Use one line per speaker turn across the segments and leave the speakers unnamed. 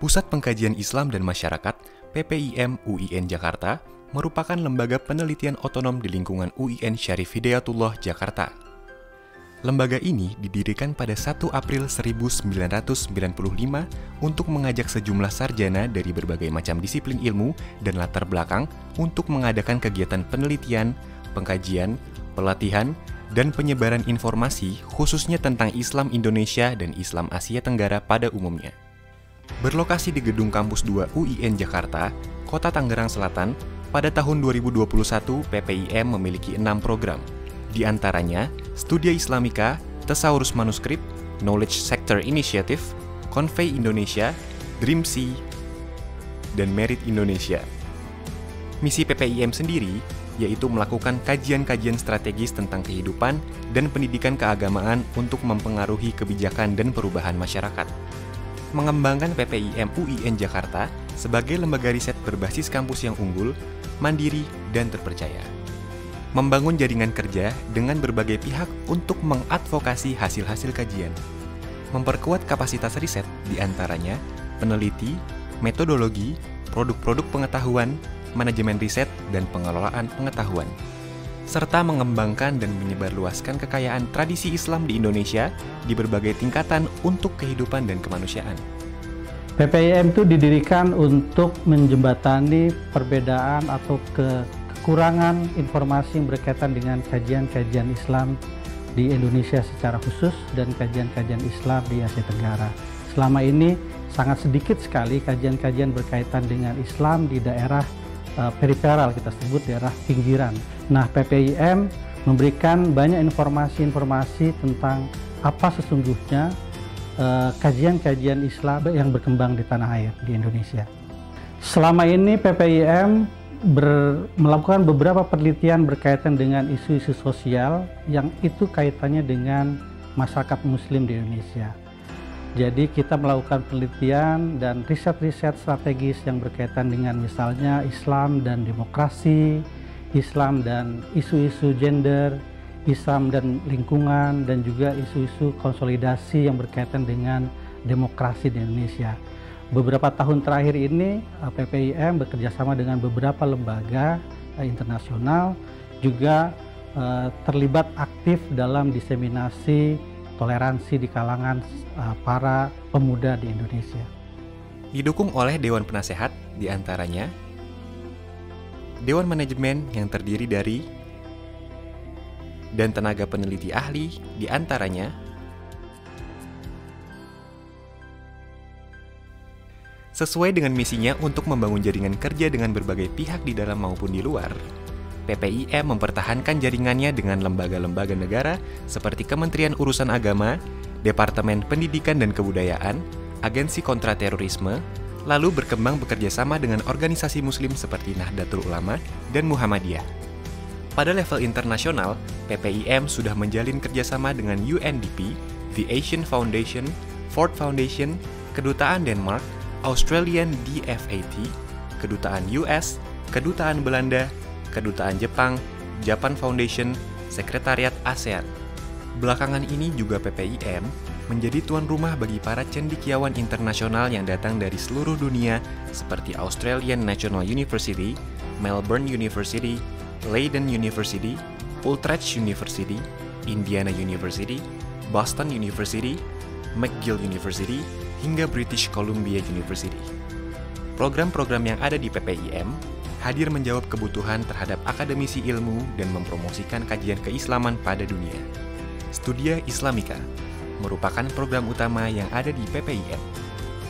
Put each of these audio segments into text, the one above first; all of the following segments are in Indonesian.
Pusat Pengkajian Islam dan Masyarakat (PPIM) UIN Jakarta merupakan lembaga penelitian otonom di lingkungan UIN Syarif Hidayatullah Jakarta. Lembaga ini didirikan pada 1 April 1995 untuk mengajak sejumlah sarjana dari berbagai macam disiplin ilmu dan latar belakang untuk mengadakan kegiatan penelitian, pengkajian, pelatihan, dan penyebaran informasi khususnya tentang Islam Indonesia dan Islam Asia Tenggara pada umumnya. Berlokasi di Gedung Kampus 2 UIN Jakarta, Kota Tangerang Selatan, pada tahun 2021 PPIM memiliki 6 program. Di antaranya, Studia Islamika, Thesaurus Manuskrip, Knowledge Sector Initiative, Convey Indonesia, DreamSea, dan Merit Indonesia. Misi PPIM sendiri yaitu melakukan kajian-kajian strategis tentang kehidupan dan pendidikan keagamaan untuk mempengaruhi kebijakan dan perubahan masyarakat. Mengembangkan PPIM UIN Jakarta sebagai lembaga riset berbasis kampus yang unggul, mandiri, dan terpercaya. Membangun jaringan kerja dengan berbagai pihak untuk mengadvokasi hasil-hasil kajian. Memperkuat kapasitas riset diantaranya peneliti, metodologi, produk-produk pengetahuan, manajemen riset, dan pengelolaan pengetahuan. Serta mengembangkan dan menyebarluaskan kekayaan tradisi Islam di Indonesia di berbagai tingkatan untuk kehidupan dan kemanusiaan.
PPIM itu didirikan untuk menjembatani perbedaan atau kekurangan informasi yang berkaitan dengan kajian-kajian Islam di Indonesia secara khusus dan kajian-kajian Islam di Asia Tenggara. Selama ini sangat sedikit sekali kajian-kajian berkaitan dengan Islam di daerah periferal, kita sebut daerah pinggiran. Nah, PPIM memberikan banyak informasi-informasi tentang apa sesungguhnya kajian-kajian Islam yang berkembang di tanah air di Indonesia. Selama ini PPIM melakukan beberapa penelitian berkaitan dengan isu-isu sosial yang itu kaitannya dengan masyarakat Muslim di Indonesia. Jadi kita melakukan penelitian dan riset-riset strategis yang berkaitan dengan misalnya Islam dan demokrasi, Islam dan isu-isu gender, Islam dan lingkungan, dan juga isu-isu konsolidasi yang berkaitan dengan demokrasi di Indonesia. Beberapa tahun terakhir ini PPIM bekerjasama dengan beberapa lembaga internasional juga terlibat aktif dalam diseminasi toleransi di kalangan para pemuda di Indonesia.
Didukung oleh Dewan Penasehat, diantaranya Dewan Manajemen yang terdiri dari dan tenaga peneliti ahli, diantaranya sesuai dengan misinya untuk membangun jaringan kerja dengan berbagai pihak di dalam maupun di luar. PPIM mempertahankan jaringannya dengan lembaga-lembaga negara seperti Kementerian Urusan Agama, Departemen Pendidikan dan Kebudayaan, Agensi Kontraterorisme, lalu berkembang bekerjasama dengan organisasi Muslim seperti Nahdlatul Ulama dan Muhammadiyah. Pada level internasional, PPIM sudah menjalin kerjasama dengan UNDP, The Asian Foundation, Ford Foundation, Kedutaan Denmark, Australian DFAT, Kedutaan US, Kedutaan Belanda, Kedutaan Jepang, Japan Foundation, Sekretariat ASEAN. Belakangan ini juga PPIM menjadi tuan rumah bagi para cendekiawan internasional yang datang dari seluruh dunia seperti Australian National University, Melbourne University, Leiden University, Utrecht University, Indiana University, Boston University, McGill University, hingga British Columbia University. Program-program yang ada di PPIM hadir menjawab kebutuhan terhadap akademisi ilmu dan mempromosikan kajian keislaman pada dunia. Studia Islamika merupakan program utama yang ada di PPIM.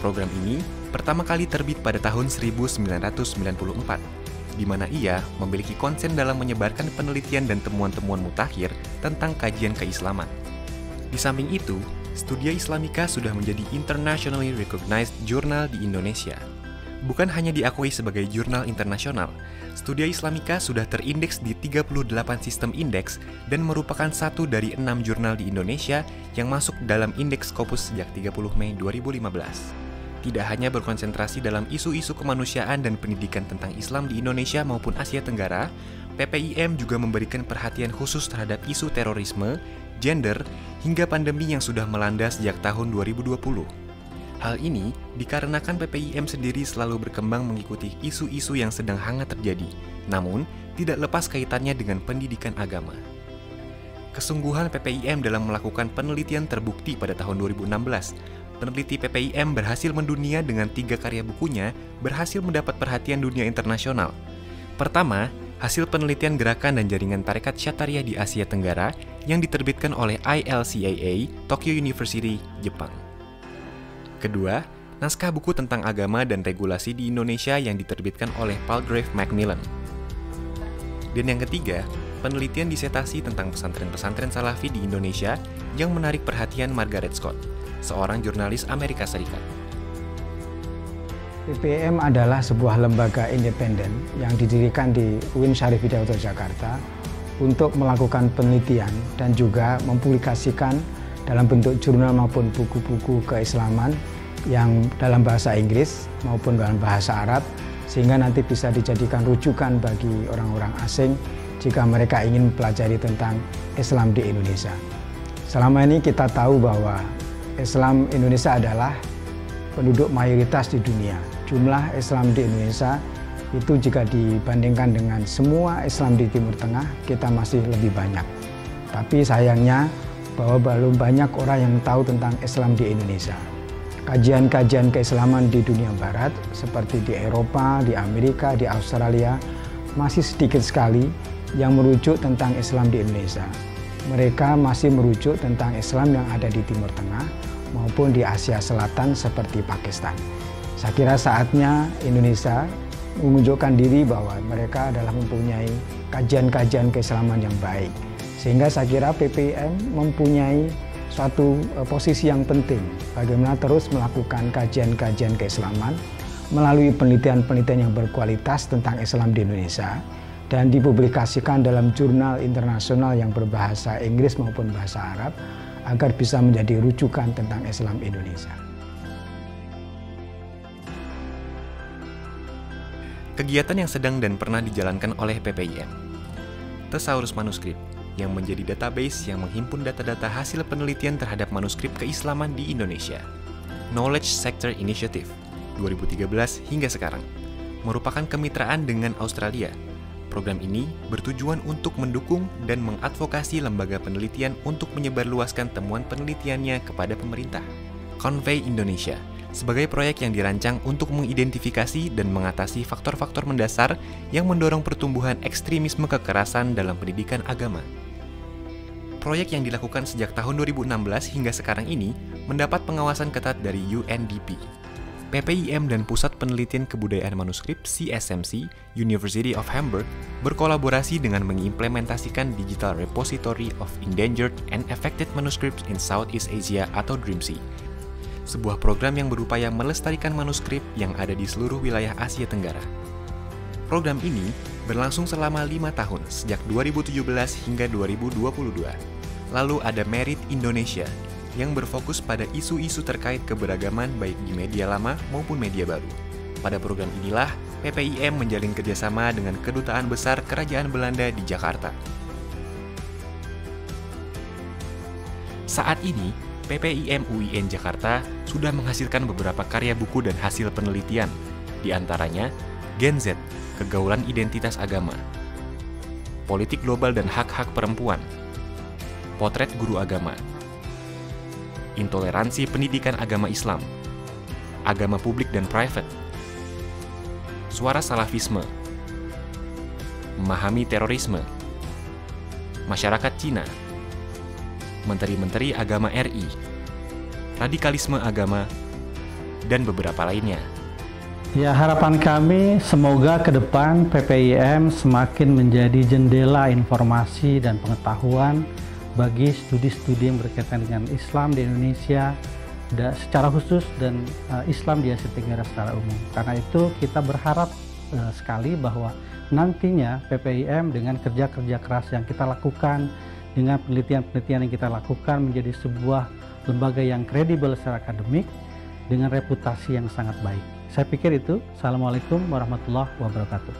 Program ini pertama kali terbit pada tahun 1994, di mana ia memiliki konsen dalam menyebarkan penelitian dan temuan-temuan mutakhir tentang kajian keislaman. Di samping itu, Studia Islamika sudah menjadi internationally recognized jurnal di Indonesia. Bukan hanya diakui sebagai jurnal internasional, Studia Islamika sudah terindeks di 38 sistem indeks dan merupakan satu dari 6 jurnal di Indonesia yang masuk dalam indeks Scopus sejak 30 Mei 2015. Tidak hanya berkonsentrasi dalam isu-isu kemanusiaan dan pendidikan tentang Islam di Indonesia maupun Asia Tenggara, PPIM juga memberikan perhatian khusus terhadap isu terorisme, gender, hingga pandemi yang sudah melanda sejak tahun 2020. Hal ini dikarenakan PPIM sendiri selalu berkembang mengikuti isu-isu yang sedang hangat terjadi, namun tidak lepas kaitannya dengan pendidikan agama. Kesungguhan PPIM dalam melakukan penelitian terbukti pada tahun 2016. Peneliti PPIM berhasil mendunia dengan 3 karya bukunya berhasil mendapat perhatian dunia internasional. Pertama, hasil penelitian gerakan dan jaringan tarekat Syatariah di Asia Tenggara yang diterbitkan oleh ILCAA, Tokyo University, Jepang. Kedua, naskah buku tentang agama dan regulasi di Indonesia yang diterbitkan oleh Palgrave Macmillan. Dan yang ketiga, penelitian disertasi tentang pesantren-pesantren Salafi di Indonesia yang menarik perhatian Margaret Scott, seorang jurnalis Amerika Serikat.
PPIM adalah sebuah lembaga independen yang didirikan di UIN Syarif Hidayatullah Jakarta untuk melakukan penelitian dan juga mempublikasikan dalam bentuk jurnal maupun buku-buku keislaman yang dalam bahasa Inggris maupun dalam bahasa Arab, sehingga nanti bisa dijadikan rujukan bagi orang-orang asing jika mereka ingin mempelajari tentang Islam di Indonesia. Selama ini kita tahu bahwa Islam Indonesia adalah penduduk mayoritas di dunia. Jumlah Islam di Indonesia itu jika dibandingkan dengan semua Islam di Timur Tengah, kita masih lebih banyak. Tapi sayangnya bahwa belum banyak orang yang tahu tentang Islam di Indonesia. Kajian-kajian keislaman di dunia barat seperti di Eropa, di Amerika, di Australia masih sedikit sekali yang merujuk tentang Islam di Indonesia. Mereka masih merujuk tentang Islam yang ada di Timur Tengah maupun di Asia Selatan seperti Pakistan. Saya kira saatnya Indonesia menunjukkan diri bahwa mereka adalah mempunyai kajian-kajian keislaman yang baik. Sehingga saya kira PPIM mempunyai suatu posisi yang penting bagaimana terus melakukan kajian-kajian keislaman melalui penelitian-penelitian yang berkualitas tentang Islam di Indonesia dan dipublikasikan dalam jurnal internasional yang berbahasa Inggris maupun bahasa Arab agar bisa menjadi rujukan tentang Islam Indonesia.
Kegiatan yang sedang dan pernah dijalankan oleh PPIM. Thesaurus Manuskrip, yang menjadi database yang menghimpun data-data hasil penelitian terhadap manuskrip keislaman di Indonesia. Knowledge Sector Initiative, 2013 hingga sekarang, merupakan kemitraan dengan Australia. Program ini bertujuan untuk mendukung dan mengadvokasi lembaga penelitian untuk menyebarluaskan temuan penelitiannya kepada pemerintah. Convey Indonesia, sebagai proyek yang dirancang untuk mengidentifikasi dan mengatasi faktor-faktor mendasar yang mendorong pertumbuhan ekstremisme kekerasan dalam pendidikan agama. Proyek yang dilakukan sejak tahun 2016 hingga sekarang ini mendapat pengawasan ketat dari UNDP. PPIM dan Pusat Penelitian Kebudayaan Manuskrip CSMC University of Hamburg berkolaborasi dengan mengimplementasikan Digital Repository of Endangered and Affected Manuscripts in Southeast Asia atau DRIMSI, sebuah program yang berupaya melestarikan manuskrip yang ada di seluruh wilayah Asia Tenggara. Program ini berlangsung selama 5 tahun, sejak 2017 hingga 2022. Lalu ada Merit Indonesia, yang berfokus pada isu-isu terkait keberagaman baik di media lama maupun media baru. Pada program inilah, PPIM menjalin kerjasama dengan Kedutaan Besar Kerajaan Belanda di Jakarta. Saat ini, PPIM UIN Jakarta sudah menghasilkan beberapa karya buku dan hasil penelitian, di antaranya Gen Z, Kegaulan Identitas Agama, Politik Global dan Hak-Hak Perempuan, Potret Guru Agama, Intoleransi Pendidikan Agama Islam, Agama Publik dan Private, Suara Salafisme, Memahami Terorisme, Masyarakat Cina, Menteri-Menteri Agama RI, Radikalisme Agama, dan beberapa lainnya.
Ya, harapan kami semoga ke depan PPIM semakin menjadi jendela informasi dan pengetahuan bagi studi-studi yang berkaitan dengan Islam di Indonesia secara khusus dan Islam di Asia Tenggara secara umum. Karena itu kita berharap sekali bahwa nantinya PPIM dengan kerja-kerja keras yang kita lakukan, dengan penelitian-penelitian yang kita lakukan menjadi sebuah lembaga yang kredibel secara akademik dengan reputasi yang sangat baik. Saya pikir itu. Assalamualaikum warahmatullahi wabarakatuh.